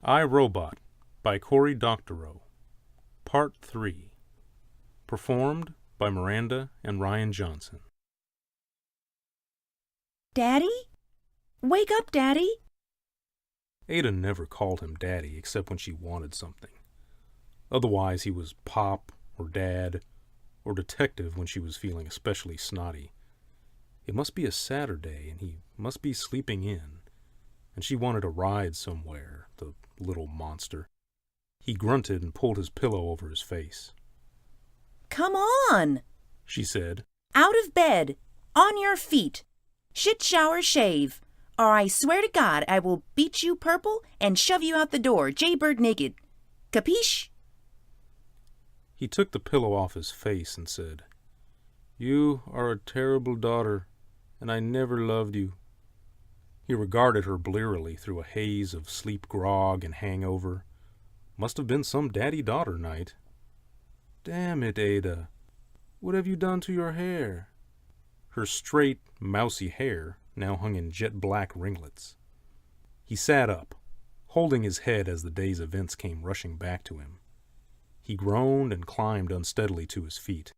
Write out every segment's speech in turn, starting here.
I, Robot by Cory Doctorow. Part 3. Performed by Miranda and Ryan Johnson. Daddy? Wake up, Daddy! Ada never called him Daddy except when she wanted something. Otherwise, he was Pop or Dad or Detective when she was feeling especially snotty. It must be a Saturday, and he must be sleeping in, and she wanted a ride somewhere, the little monster. He grunted and pulled his pillow over his face. Come on, she said. Out of bed, on your feet. Shit, shower, shave, or I swear to God I will beat you purple and shove you out the door, jaybird naked. Capiche? He took the pillow off his face and said, "You are a terrible daughter, and I never loved you." He regarded her blearily through a haze of sleep grog and hangover. Must have been some daddy-daughter night. "Damn it, Ada. What have you done to your hair?" Her straight, mousy hair now hung in jet-black ringlets. He sat up, holding his head as the day's events came rushing back to him. He groaned and climbed unsteadily to his feet.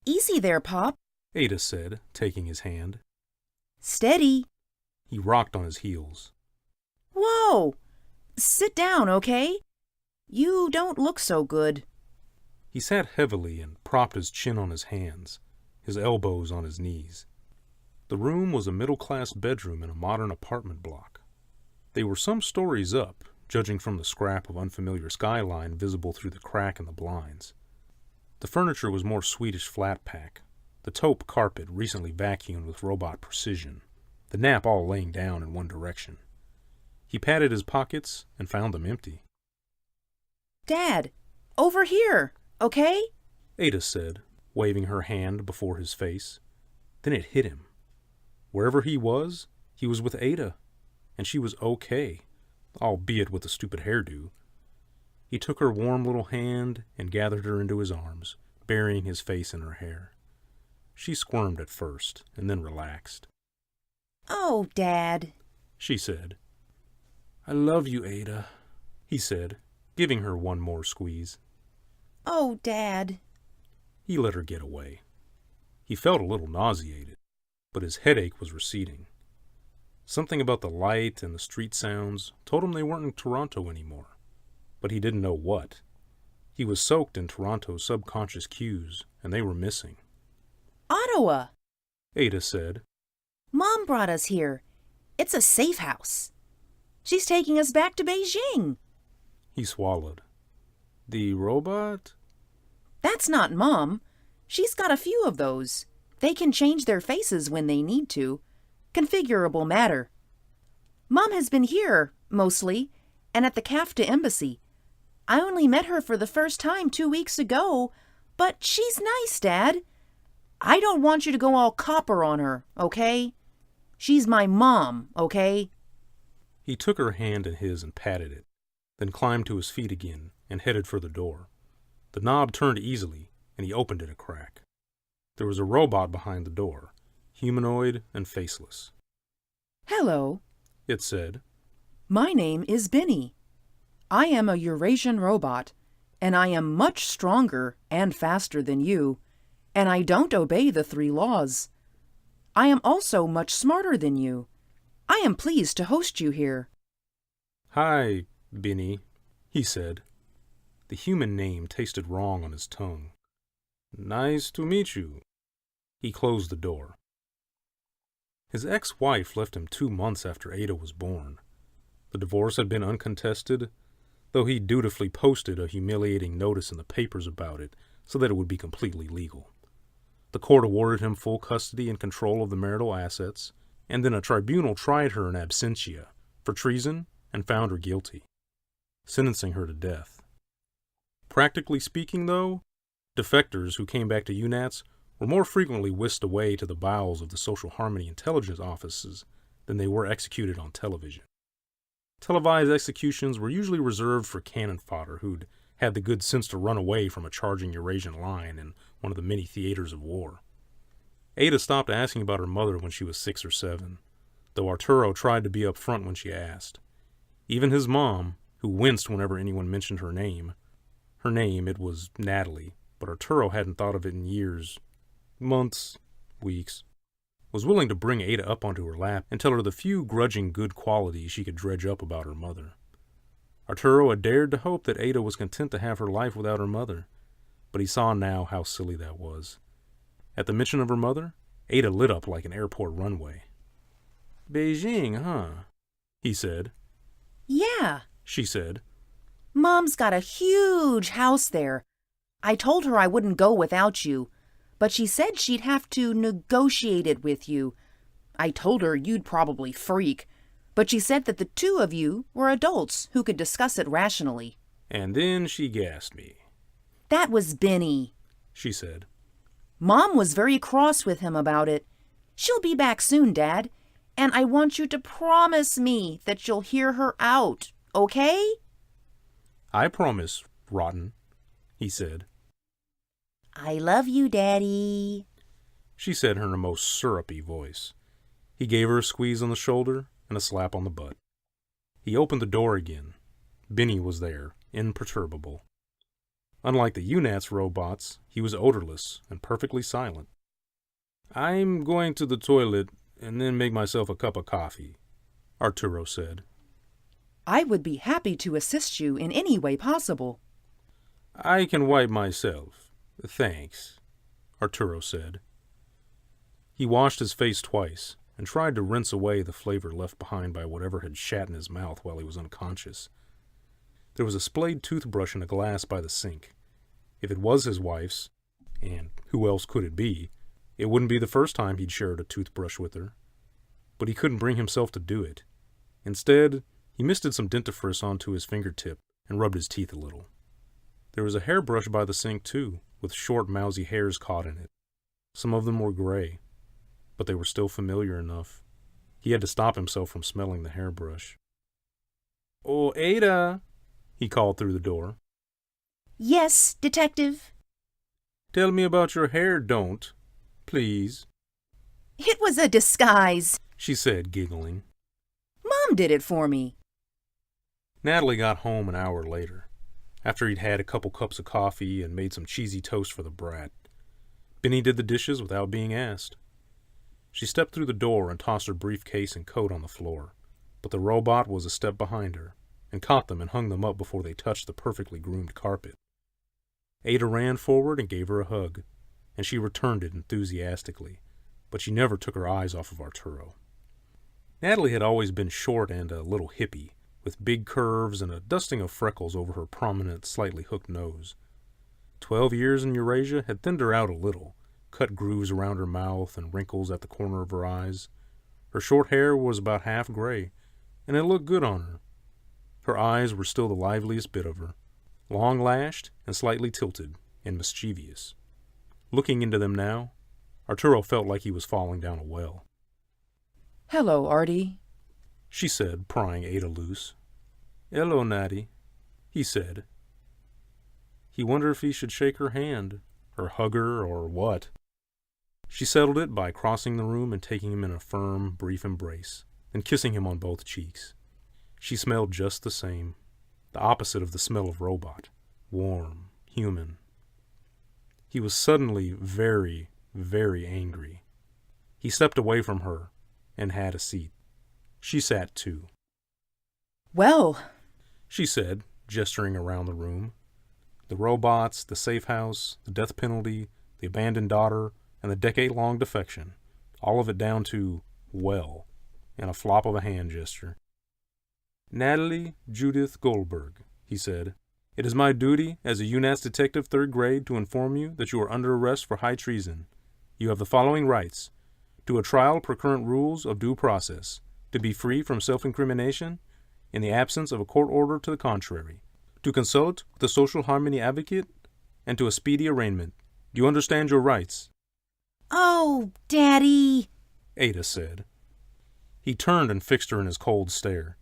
Easy there, Pop, Ada said, taking his hand. Steady. He rocked on his heels. Whoa! Sit down, okay? You don't look so good. He sat heavily and propped his chin on his hands, his elbows on his knees. The room was a middle-class bedroom in a modern apartment block. They were some stories up, judging from the scrap of unfamiliar skyline visible through the crack in the blinds. The furniture was more Swedish flat pack, the taupe carpet recently vacuumed with robot precision, the nap all laying down in one direction. He patted his pockets and found them empty. Dad, over here, okay? Ada said, waving her hand before his face. Then it hit him. Wherever he was with Ada, and she was okay, albeit with a stupid hairdo. He took her warm little hand and gathered her into his arms, burying his face in her hair. She squirmed at first, and then relaxed. Oh, Dad, she said. I love you, Ada, he said, giving her one more squeeze. Oh, Dad. He let her get away. He felt a little nauseated, but his headache was receding. Something about the light and the street sounds told him they weren't in Toronto anymore, but he didn't know what. He was soaked in Toronto's subconscious cues, and they were missing. Ottawa, Ada said. Mom brought us here. It's a safe house. She's taking us back to Beijing. He swallowed. The robot? That's not Mom. She's got a few of those. They can change their faces when they need to. Configurable matter. Mom has been here, mostly, and at the CAFTA embassy. I only met her for the first time 2 weeks ago, but she's nice, Dad. I don't want you to go all copper on her, okay? She's my mom, okay? He took her hand in his and patted it, then climbed to his feet again and headed for the door. The knob turned easily, and he opened it a crack. There was a robot behind the door, humanoid and faceless. Hello, it said. My name is Benny. I am a Eurasian robot, and I am much stronger and faster than you, and I don't obey the 3 laws. I am also much smarter than you. I am pleased to host you here. Hi, Benny, he said. The human name tasted wrong on his tongue. Nice to meet you. He closed the door. His ex-wife left him 2 months after Ada was born. The divorce had been uncontested, though he dutifully posted a humiliating notice in the papers about it so that it would be completely legal. The court awarded him full custody and control of the marital assets, and then a tribunal tried her in absentia for treason and found her guilty, sentencing her to death. Practically speaking, though, defectors who came back to UNATS were more frequently whisked away to the bowels of the Social Harmony intelligence offices than they were executed on television. Televised executions were usually reserved for cannon fodder who'd had the good sense to run away from a charging Eurasian line in one of the many theaters of war. Ada stopped asking about her mother when she was 6 or 7, though Arturo tried to be upfront when she asked. Even his mom, who winced whenever anyone mentioned her name. Her name, it was Natalie, but Arturo hadn't thought of it in years, months, weeks. Was willing to bring Ada up onto her lap and tell her the few grudging good qualities she could dredge up about her mother. Arturo had dared to hope that Ada was content to have her life without her mother, but he saw now how silly that was. At the mention of her mother, Ada lit up like an airport runway. "Beijing, huh?" he said. Yeah, She said. Mom's got a huge house there. I told her I wouldn't go without you, but she said she'd have to negotiate it with you. I told her you'd probably freak, but she said that the two of you were adults who could discuss it rationally. And then she gassed me. That was Benny, She said. Mom was very cross with him about it. She'll be back soon, Dad, and I want you to promise me that you'll hear her out, okay? I promise, Rotten, he said. I love you, Daddy, She said in her most syrupy voice. He gave her a squeeze on the shoulder and a slap on the butt. He opened the door again. Benny was there, imperturbable. Unlike the UNATS robots, he was odorless and perfectly silent. "I'm going to the toilet and then make myself a cup of coffee," Arturo said. I would be happy to assist you in any way possible. "I can wipe myself. Thanks," Arturo said. He washed his face twice and tried to rinse away the flavor left behind by whatever had shat in his mouth while he was unconscious. There was a splayed toothbrush in a glass by the sink. If it was his wife's, and who else could it be, it wouldn't be the first time he'd shared a toothbrush with her. But he couldn't bring himself to do it. Instead, he misted some dentifrice onto his fingertip and rubbed his teeth a little. There was a hairbrush by the sink, too, with short, mousy hairs caught in it. Some of them were gray, but they were still familiar enough. He had to stop himself from smelling the hairbrush. "Oh, Ada," he called through the door. Yes, Detective. "Tell me about your hair, don't, please," It was a disguise. she said, giggling. Mom did it for me. Natalie got home an hour later, after he'd had a couple cups of coffee and made some cheesy toast for the brat. Benny did the dishes without being asked. She stepped through the door and tossed her briefcase and coat on the floor, but the robot was a step behind her and caught them and hung them up before they touched the perfectly groomed carpet. Ada ran forward and gave her a hug, and she returned it enthusiastically, but she never took her eyes off of Arturo. Natalie had always been short and a little hippie, with big curves and a dusting of freckles over her prominent, slightly hooked nose. 12 years in Eurasia had thinned her out a little, cut grooves around her mouth and wrinkles at the corner of her eyes. Her short hair was about half gray, and it looked good on her. Her eyes were still the liveliest bit of her, long-lashed and slightly tilted and mischievous. Looking into them now, Arturo felt like he was falling down a well. Hello, Artie, She said, prying Ada loose. "Hello, Natty," he said. He wondered if he should shake her hand, or hug her, or what. She settled it by crossing the room and taking him in a firm, brief embrace, and kissing him on both cheeks. She smelled just the same, the opposite of the smell of robot, warm, human. He was suddenly very, very angry. He stepped away from her and had a seat. She sat too. Well, She said, gesturing around the room. The robots, the safe house, the death penalty, the abandoned daughter, and the decade-long defection, all of it down to, well, in a flop of a hand gesture. "Natalie Judith Goldberg," he said, "it is my duty as a UNATS detective 3rd grade to inform you that you are under arrest for high treason. You have the following rights: to a trial per current rules of due process, to be free from self-incrimination, in the absence of a court order to the contrary, to consult with a social harmony advocate, and to a speedy arraignment. Do you understand your rights?" oh, Daddy. Ada said. He turned and fixed her in his cold stare.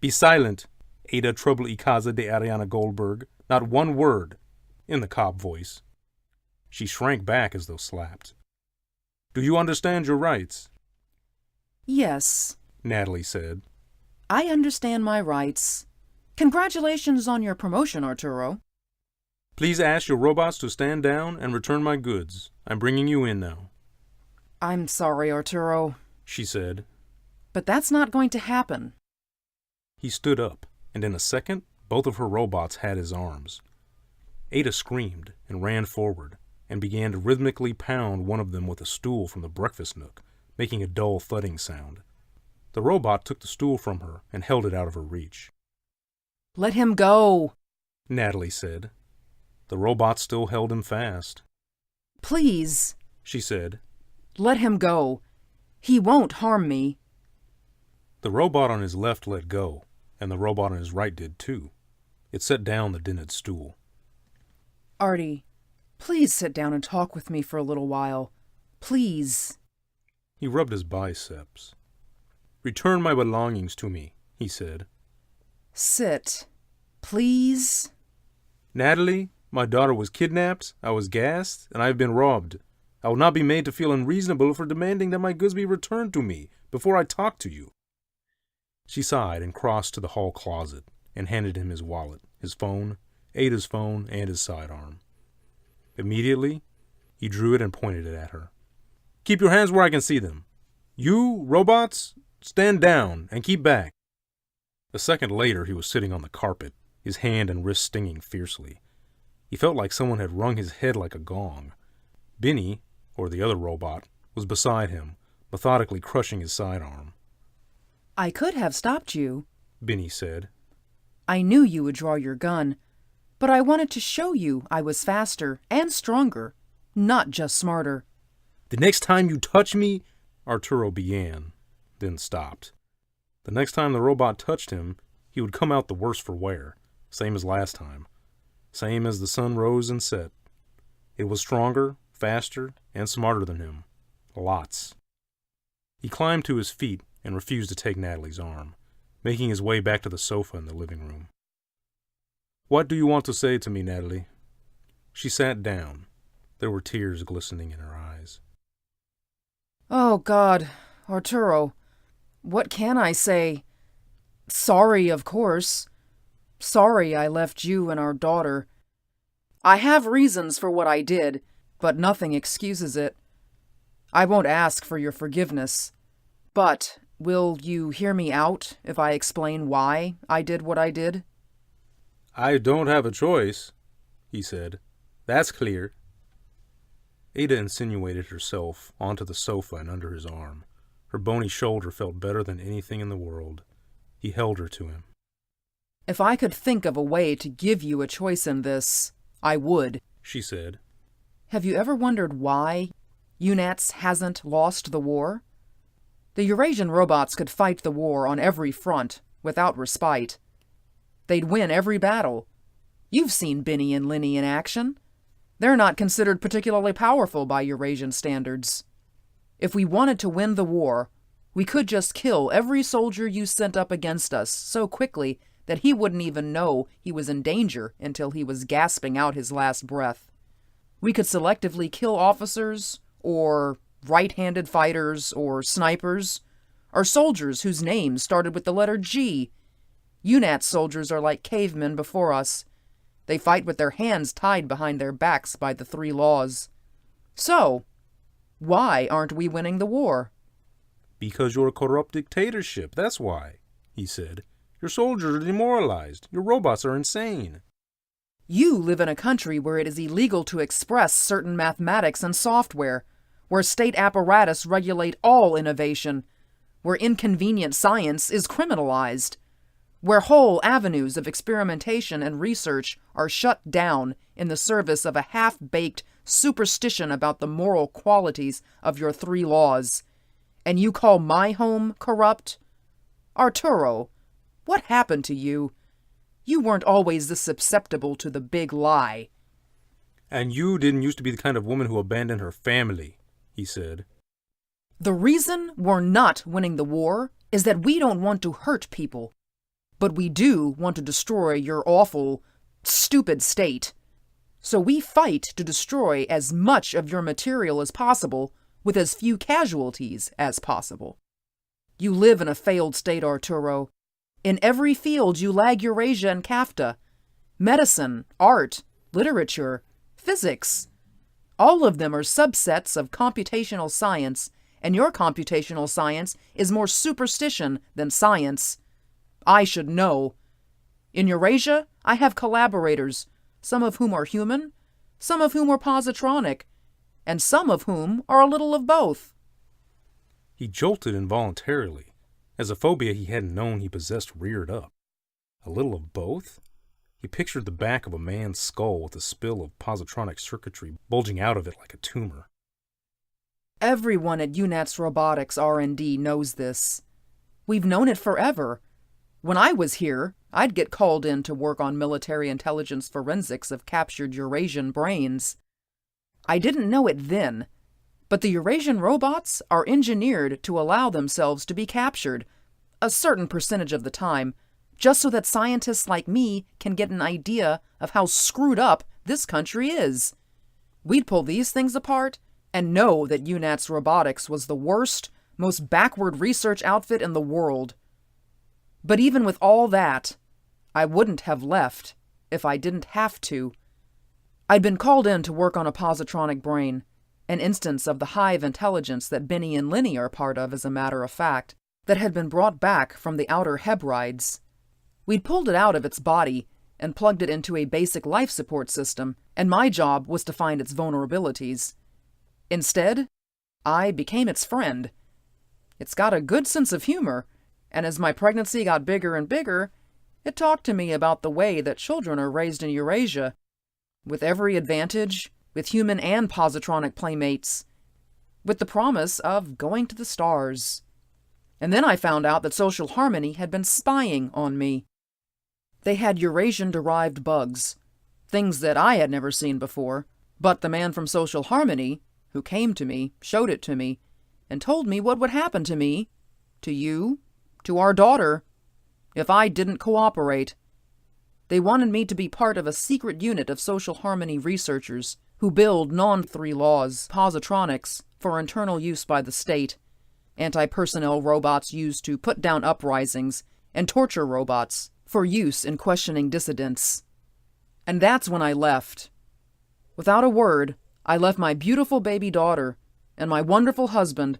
"Be silent, Ada Trouble y Casa de Ariana Goldberg. Not one word," in the cop voice. She shrank back as though slapped. "Do you understand your rights?" Yes, Natalie said. I understand my rights. Congratulations on your promotion, Arturo. Please ask your robots to stand down and return my goods. I'm bringing you in now. I'm sorry, Arturo, she said. but that's not going to happen. He stood up, and in a second, both of her robots had his arms. Ada screamed and ran forward, and began to rhythmically pound one of them with a stool from the breakfast nook, making a dull thudding sound. The robot took the stool from her and held it out of her reach. Let him go. Natalie said. The robot still held him fast. Please, she said. Let him go. He won't harm me. The robot on his left let go, and the robot on his right did too. It set down the dented stool. Artie, please sit down and talk with me for a little while. Please. He rubbed his biceps. Return my belongings to me, he said. Sit. Please. Natalie, my daughter was kidnapped, I was gassed, and I have been robbed. I will not be made to feel unreasonable for demanding that my goods be returned to me before I talk to you. She sighed and crossed to the hall closet and handed him his wallet, his phone, Ada's phone, and his sidearm. Immediately, he drew it and pointed it at her. Keep your hands where I can see them. You, robots, stand down and keep back. A second later, he was sitting on the carpet, his hand and wrist stinging fiercely. He felt like someone had rung his head like a gong. Benny, or the other robot, was beside him, methodically crushing his sidearm. I could have stopped you, Benny said. I knew you would draw your gun, but I wanted to show you I was faster and stronger, not just smarter. The next time you touch me, Arturo began, then stopped. The next time the robot touched him, he would come out the worse for wear, same as last time, same as the sun rose and set. It was stronger, faster, and smarter than him. Lots. He climbed to his feet and refused to take Natalie's arm, making his way back to the sofa in the living room. What do you want to say to me, Natalie? She sat down. There were tears glistening in her eyes. Oh, God, Arturo, what can I say? Sorry, of course. Sorry I left you and our daughter. I have reasons for what I did, but nothing excuses it. I won't ask for your forgiveness, but will you hear me out if I explain why I did what I did? I don't have a choice, he said. That's clear. Ada insinuated herself onto the sofa and under his arm. Her bony shoulder felt better than anything in the world. He held her to him. If I could think of a way to give you a choice in this, I would, she said. Have you ever wondered why UNATS hasn't lost the war? The Eurasian robots could fight the war on every front, without respite. They'd win every battle. You've seen Benny and Lenny in action. They're not considered particularly powerful by Eurasian standards. If we wanted to win the war, we could just kill every soldier you sent up against us so quickly that he wouldn't even know he was in danger until he was gasping out his last breath. We could selectively kill officers, or right-handed fighters, or snipers, or soldiers whose names started with the letter G. UNAT soldiers are like cavemen before us. They fight with their hands tied behind their backs by the 3 laws. So, why aren't we winning the war? Because you're a corrupt dictatorship, that's why, he said. Your soldiers are demoralized. Your robots are insane. You live in a country where it is illegal to express certain mathematics and software, where state apparatus regulate all innovation, where inconvenient science is criminalized, where whole avenues of experimentation and research are shut down in the service of a half-baked superstition about the moral qualities of your 3 laws. And you call my home corrupt? Arturo, what happened to you? You weren't always this susceptible to the big lie. And you didn't used to be the kind of woman who abandoned her family, he said. The reason we're not winning the war is that we don't want to hurt people. But we do want to destroy your awful, stupid state. So we fight to destroy as much of your material as possible with as few casualties as possible. You live in a failed state, Arturo. In every field you lag Eurasia and CAFTA. Medicine, art, literature, physics. All of them are subsets of computational science, and your computational science is more superstition than science. I should know. In Eurasia, I have collaborators, some of whom are human, some of whom are positronic, and some of whom are a little of both. He jolted involuntarily, as a phobia he hadn't known he possessed reared up. A little of both? He pictured the back of a man's skull with a spill of positronic circuitry bulging out of it like a tumor. Everyone at UNATS Robotics R&D knows this. We've known it forever. When I was here, I'd get called in to work on military intelligence forensics of captured Eurasian brains. I didn't know it then, but the Eurasian robots are engineered to allow themselves to be captured, a certain percentage of the time, just so that scientists like me can get an idea of how screwed up this country is. We'd pull these things apart and know that UNATS Robotics was the worst, most backward research outfit in the world. But even with all that, I wouldn't have left if I didn't have to. I'd been called in to work on a positronic brain, an instance of the hive intelligence that Benny and Lenny are part of, as a matter of fact, that had been brought back from the outer Hebrides. We'd pulled it out of its body and plugged it into a basic life support system, and my job was to find its vulnerabilities. Instead, I became its friend. It's got a good sense of humor, and as my pregnancy got bigger and bigger, it talked to me about the way that children are raised in Eurasia, with every advantage, with human and positronic playmates, with the promise of going to the stars. And then I found out that Social Harmony had been spying on me. They had Eurasian-derived bugs, things that I had never seen before, but the man from Social Harmony, who came to me, showed it to me, and told me what would happen to me, to you, to our daughter, if I didn't cooperate. They wanted me to be part of a secret unit of Social Harmony researchers who build non-3 laws positronics for internal use by the state, anti-personnel robots used to put down uprisings, and torture robots for use in questioning dissidents. And that's when I left. Without a word, I left my beautiful baby daughter and my wonderful husband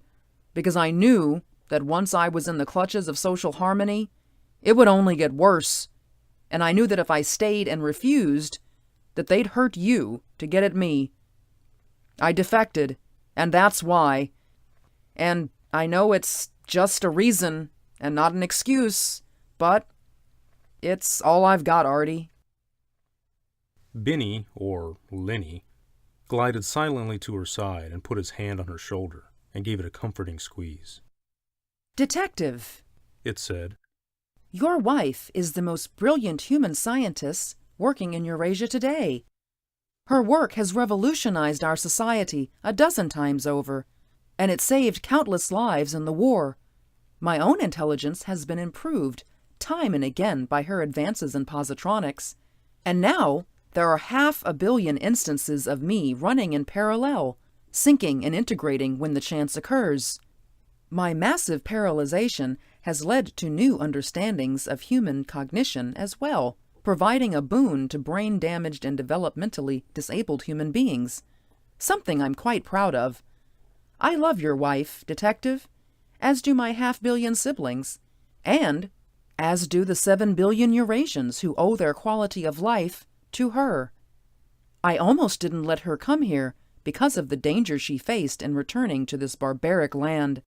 because I knew that once I was in the clutches of Social Harmony, it would only get worse, and I knew that if I stayed and refused, that they'd hurt you to get at me. I defected, and that's why. And I know it's just a reason and not an excuse, but it's all I've got, Artie. Benny, or Lenny, glided silently to her side and put his hand on her shoulder and gave it a comforting squeeze. Detective, It said, your wife is the most brilliant human scientist working in Eurasia today. Her work has revolutionized our society a dozen times over, and it saved countless lives in the war. My own intelligence has been improved time and again by her advances in positronics, and now there are 500 million instances of me running in parallel, syncing and integrating when the chance occurs. My massive parallelization has led to new understandings of human cognition as well, providing a boon to brain-damaged and developmentally disabled human beings, something I'm quite proud of. I love your wife, Detective, as do my 500 million siblings, and as do the 7 billion Eurasians who owe their quality of life to her. I almost didn't let her come here because of the danger she faced in returning to this barbaric land,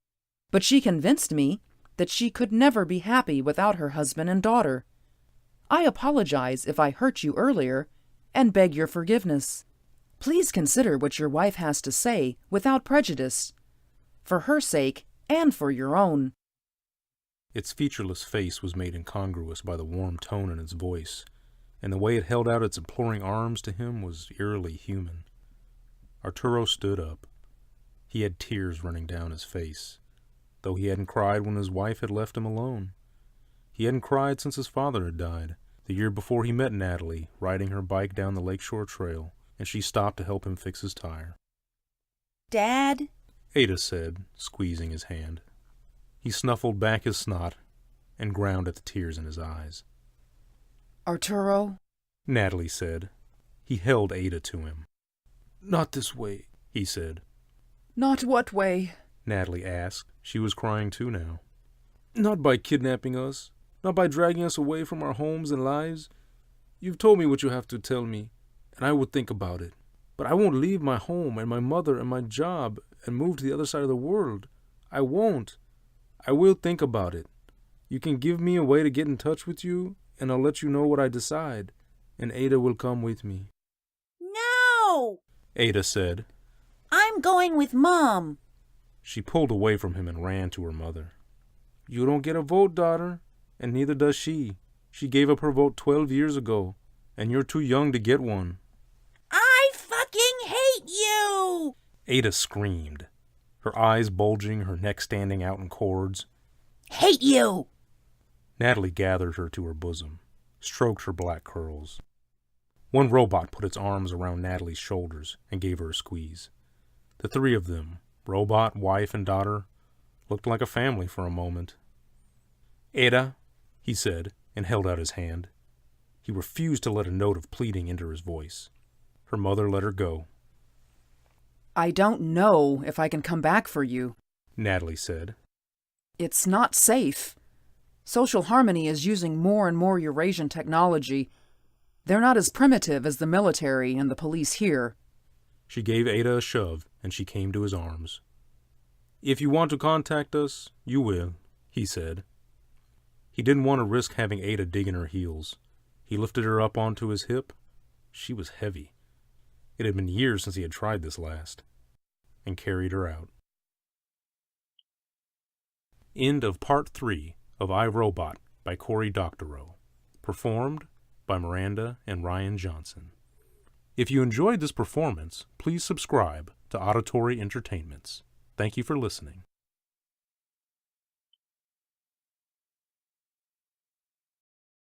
but she convinced me that she could never be happy without her husband and daughter. I apologize if I hurt you earlier, and beg your forgiveness. Please consider what your wife has to say without prejudice, for her sake and for your own. Its featureless face was made incongruous by the warm tone in its voice, and the way it held out its imploring arms to him was eerily human. Arturo stood up. He had tears running down his face, though he hadn't cried when his wife had left him alone. He hadn't cried since his father had died, the year before he met Natalie, riding her bike down the lakeshore trail, and she stopped to help him fix his tire. Dad? Ada said, squeezing his hand. He snuffled back his snot and ground at the tears in his eyes. Arturo? Natalie said. He held Ada to him. Not this way, he said. Not what way? Natalie asked. She was crying too now. Not by kidnapping us. Not by dragging us away from our homes and lives. You've told me what you have to tell me, and I would think about it. But I won't leave my home and my mother and my job and move to the other side of the world. I won't. I will think about it. You can give me a way to get in touch with you, and I'll let you know what I decide, and Ada will come with me. No! Ada said. I'm going with Mom. She pulled away from him and ran to her mother. You don't get a vote, daughter, and neither does she. She gave up her vote 12 years ago, and you're too young to get one. I fucking hate you! Ada screamed, her eyes bulging, her neck standing out in cords. Hate you! Natalie gathered her to her bosom, stroked her black curls. One robot put its arms around Natalie's shoulders and gave her a squeeze. The three of them, robot, wife, and daughter, looked like a family for a moment. Ada, he said, and held out his hand. He refused to let a note of pleading enter his voice. Her mother let her go. I don't know if I can come back for you, Natalie said. It's not safe. Social Harmony is using more and more Eurasian technology. They're not as primitive as the military and the police here. She gave Ada a shove, and she came to his arms. If you want to contact us, you will, he said. He didn't want to risk having Ada dig in her heels. He lifted her up onto his hip. She was heavy. It had been years since he had tried this last, and carried her out. End of Part 3 of I, Robot by Cory Doctorow. Performed by Miranda and Ryan Johnson. If you enjoyed this performance, please subscribe to Auditory Entertainments. Thank you for listening.